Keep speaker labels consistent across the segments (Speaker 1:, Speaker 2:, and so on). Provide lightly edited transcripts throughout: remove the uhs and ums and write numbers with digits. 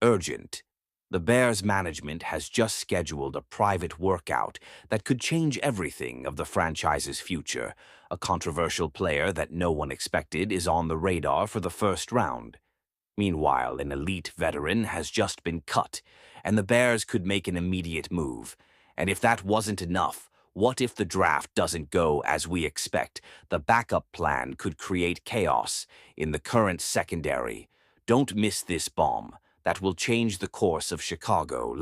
Speaker 1: Urgent. The Bears management has just scheduled a private workout that could change everything of the franchise's future. A controversial player that no one expected is on the radar for the first round. Meanwhile, an elite veteran has just been cut, and the Bears could make an immediate move. And if that wasn't enough, what if the draft doesn't go as we expect? The backup plan could create chaos in the current secondary. Don't miss this bomb. That will change the course of Chicago,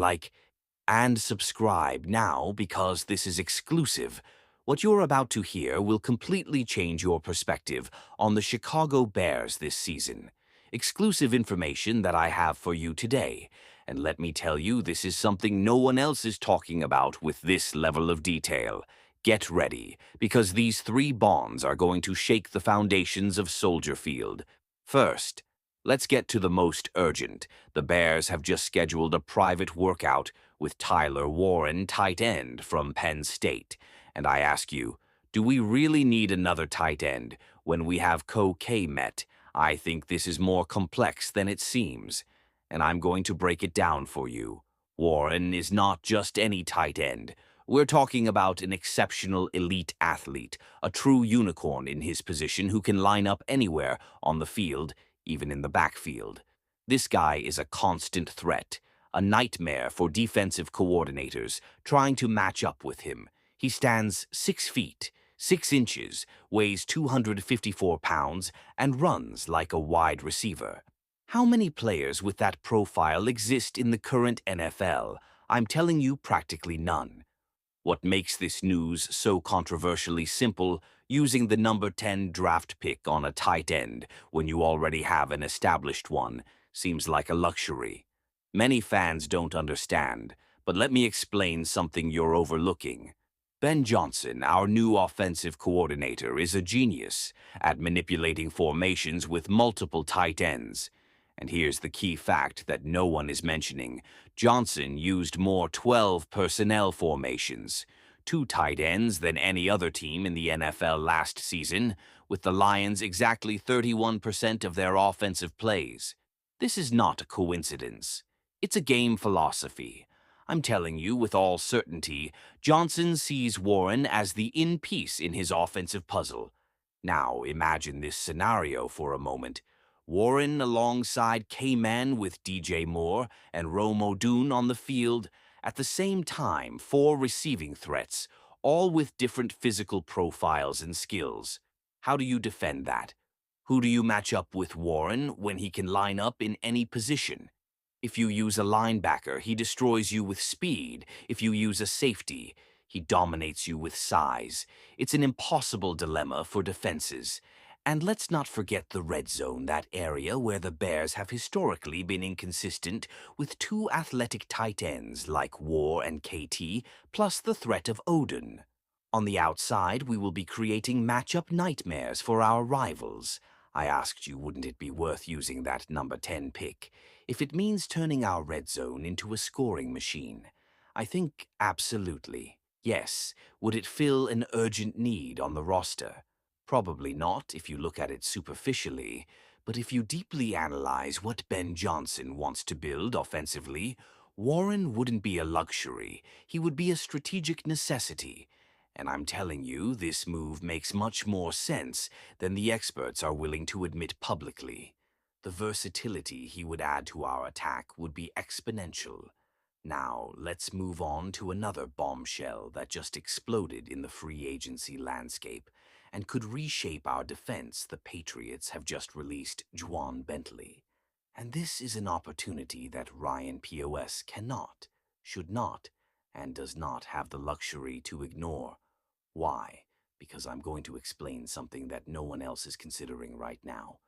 Speaker 1: and subscribe now because this is exclusive. What you're about to hear will completely change your perspective on the Chicago Bears this season. Exclusive information that I have for you today. And let me tell you, this is something no one else is talking about with this level of detail. Get ready, because these three bonds are going to shake the foundations of Soldier Field. First, let's get to the most urgent. The Bears have just scheduled a private workout with Tyler Warren, tight end from Penn State. And I ask you, do we really need another tight end when we have K met? I think this is more complex than it seems, and I'm going to break it down for you. Warren is not just any tight end. We're talking about an exceptional elite athlete, a true unicorn in his position who can line up anywhere on the field, even in the backfield. This guy is a constant threat, a nightmare for defensive coordinators trying to match up with him. He stands 6 feet, 6 inches, weighs 254 pounds, and runs like a wide receiver. How many players with that profile exist in the current NFL? I'm telling you, practically none. What makes this news so controversially simple, using the number 10 draft pick on a tight end when you already have an established one, seems like a luxury. Many fans don't understand, but let me explain something you're overlooking. Ben Johnson, our new offensive coordinator, is a genius at manipulating formations with multiple tight ends. And here's the key fact that no one is mentioning. Johnson used more 12 personnel formations, 2 tight ends than any other team in the NFL last season, with the Lions exactly 31% of their offensive plays. This is not a coincidence. It's a game philosophy. I'm telling you with all certainty, Johnson sees Warren as the in-piece in his offensive puzzle. Now imagine this scenario for a moment. Warren alongside K-Man with DJ Moore and Rome Odunze on the field. At the same time, 4 receiving threats, all with different physical profiles and skills. How do you defend that? Who do you match up with Warren when he can line up in any position? If you use a linebacker, he destroys you with speed. If you use a safety, he dominates you with size. It's an impossible dilemma for defenses. And let's not forget the red zone, that area where the Bears have historically been inconsistent with 2 athletic tight ends like War and KT, plus the threat of Odin. On the outside, we will be creating matchup nightmares for our rivals. I asked you, wouldn't it be worth using that number 10 pick if it means turning our red zone into a scoring machine? I think absolutely. Yes. Would it fill an urgent need on the roster? Probably not if you look at it superficially, but if you deeply analyze what Ben Johnson wants to build offensively, Warren wouldn't be a luxury. He would be a strategic necessity. And I'm telling you, this move makes much more sense than the experts are willing to admit publicly. The versatility he would add to our attack would be exponential. Now, let's move on to another bombshell that just exploded in the free agency landscape and could reshape our defense. The Patriots have just released Juwan Bentley. And this is an opportunity that Ryan POS cannot, should not, and does not have the luxury to ignore. Why? Because I'm going to explain something that no one else is considering right now.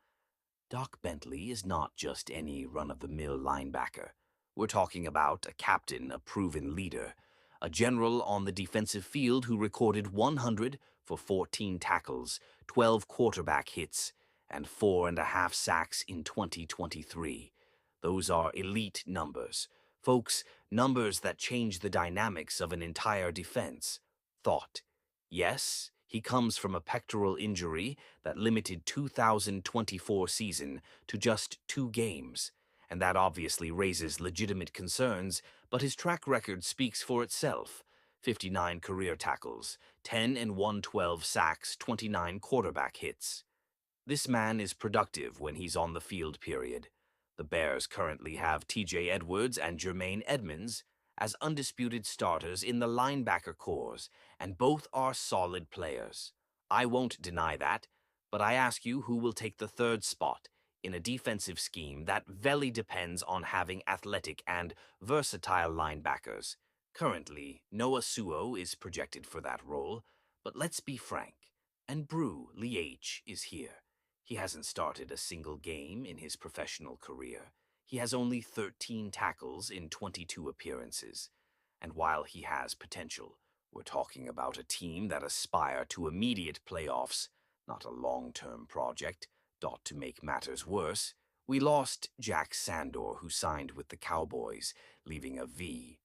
Speaker 1: Doc Bentley is not just any run-of-the-mill linebacker. We're talking about a captain, a proven leader, a general on the defensive field who recorded 100 for 14 tackles, 12 quarterback hits, and 4.5 sacks in 2023. Those are elite numbers. Folks, numbers that change the dynamics of an entire defense. Thought. Yes, he comes from a pectoral injury that limited 2024 season to just 2 games. and that obviously raises legitimate concerns, but his track record speaks for itself. 59 career tackles, 10 and 112 sacks, 29 quarterback hits. This man is productive when he's on the field, period. The Bears currently have TJ Edwards and Jermaine Edmonds as undisputed starters in the linebacker corps, and both are solid players. I won't deny that, but I ask you who will take the third spot in a defensive scheme that very depends on having athletic and versatile linebackers. Currently, Noah Suo is projected for that role, but let's be frank, and Brew Liach is here. He hasn't started a single game in his professional career. He has only 13 tackles in 22 appearances. And while he has potential, we're talking about a team that aspire to immediate playoffs, not a long-term project. To make matters worse, we lost Jack Sandor, who signed with the Cowboys, leaving a V